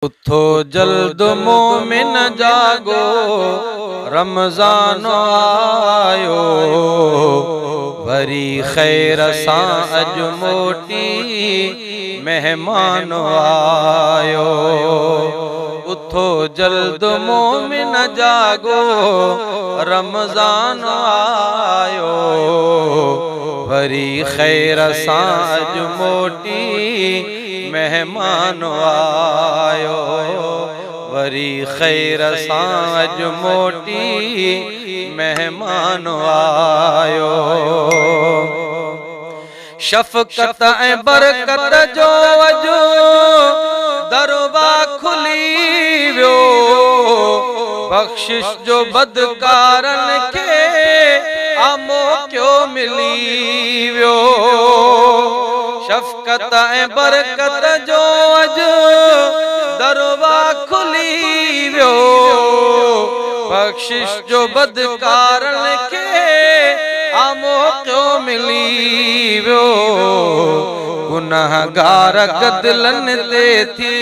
उठो जल्द मोमिन जागो, रमज़ान आयो। वरी खैर सां अज मोटी मेहमान आयो। उठो जल्द मोमिन जागो, रमज़ान आयो। वरी खैर सां अज मोटी मेहमान आयो। वरी खैर सां अज मोटी मेहमान आयो। शफ़क़त ऐं बरकत जो अज दरवा खुली वियो। बख़्शिश जो बदकारन के आमो क्यों मिली वियो। शफ़क़त ऐं बरकत जो अज दरवा खुली वियो। बख़्शिश जो बदकारन के आमो क्यों मिली वियो। गुनाहगार दिलन ते थी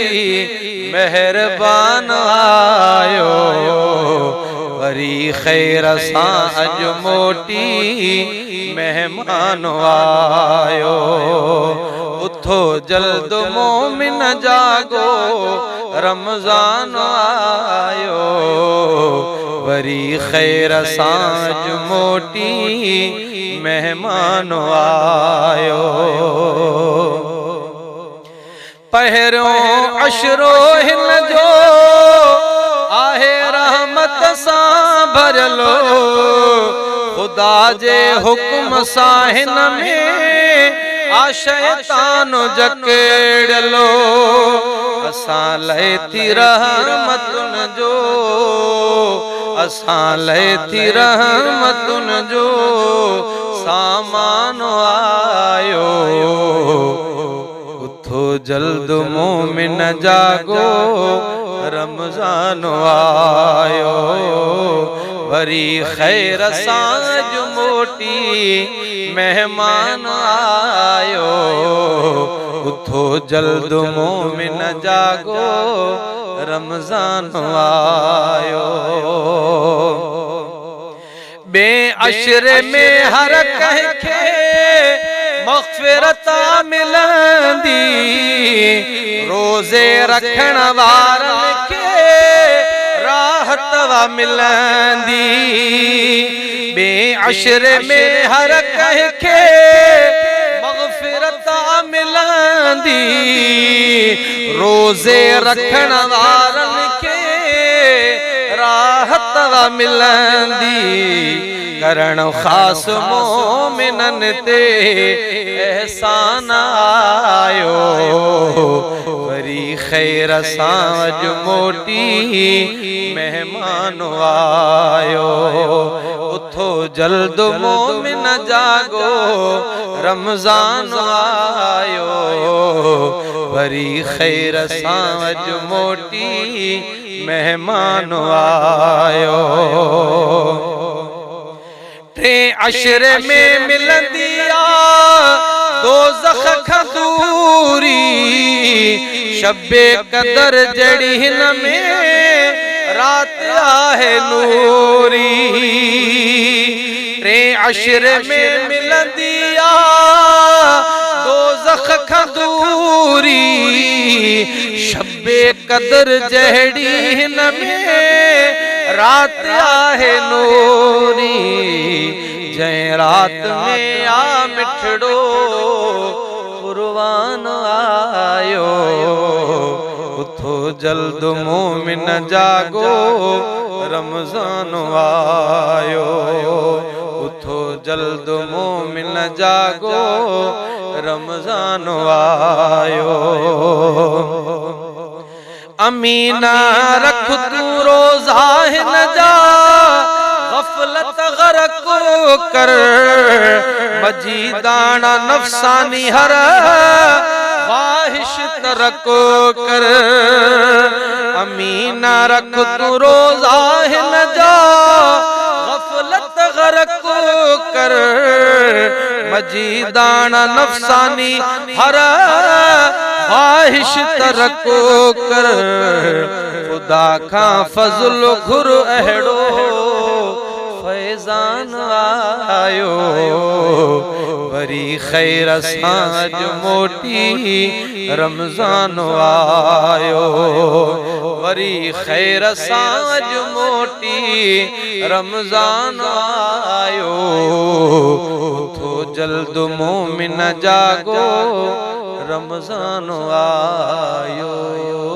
मेहरबान आयो। वरी खैर सां अज मोटी मेहमान आयो। उठो जल्द मोमिन जागो, रमज़ान आयो। वरी खैर सां अज मोटी मेहमान आयो। पहिरियों अशरो हिन जो आहे रहमत सां भरलो। खुदा जे हुक्म सां हिन में आ शैतान जकेड़लो। असां लए थी रहमतुन जो, असां लए थी रहमतुन जो सामान आयो। उठो जल्द मोमिन जागो, रमज़ान आयो। वरी खैर सां अज मोटी मेहमान आयो। उठो जल्द मोमिन जागो, रमज़ान आयो। बे अशरे में हर कंहिंखे मग़फ़िरत मिलंदी। रोज़े रखण वारन के राहत मिलंदी। बे अशरे में हर कंहिंखे मग़फ़िरत मिलंदी। रोज़े रखण वारन के राहत मिलंदी। करण ख़ास मोमिनन ते एहसान आयो। वरी खैर सां अज मोटी मेहमान आयो। उठो जल्द मोमिन जागो, रमज़ान आयो। वरी खैर सां अज मोटी मेहमान आयो। टे अशरे में मिलंदी आ दोज़ख खां दूरी। शब्बे क़दर जड़ी हिन में रात आहे नूरी। टे अशरे में मिलंदी आ दोज़ख खां दूरी। शब्बे क़दर जड़ी हिन में रात आहे नूरी। जंहिं रात में आ मिठड़ो कुर्बान आयो। उठो जल्द मोमिन जागो, रमज़ान आयो। उठो जल्द मोमिन जागो, रमज़ान आयो। अमीना रख तू रोज़ा हिन जा, गफलत गरक कर। मजीदाना नफसानी हर ख्वाहिश तरक कर। अमीना रख तू रोज़ा हिन जा, गफलत गरक कर। मजीदाना नफसानी हर ख्वाहिश तरको कर खुदा का फजल घुर अहड़ो फैजान आयो वरी खैर साज मोटी रमजान आयो वरी खैर साज मोटी रमजान आयो तो जल्द मोमिन जागो रमजान आयो।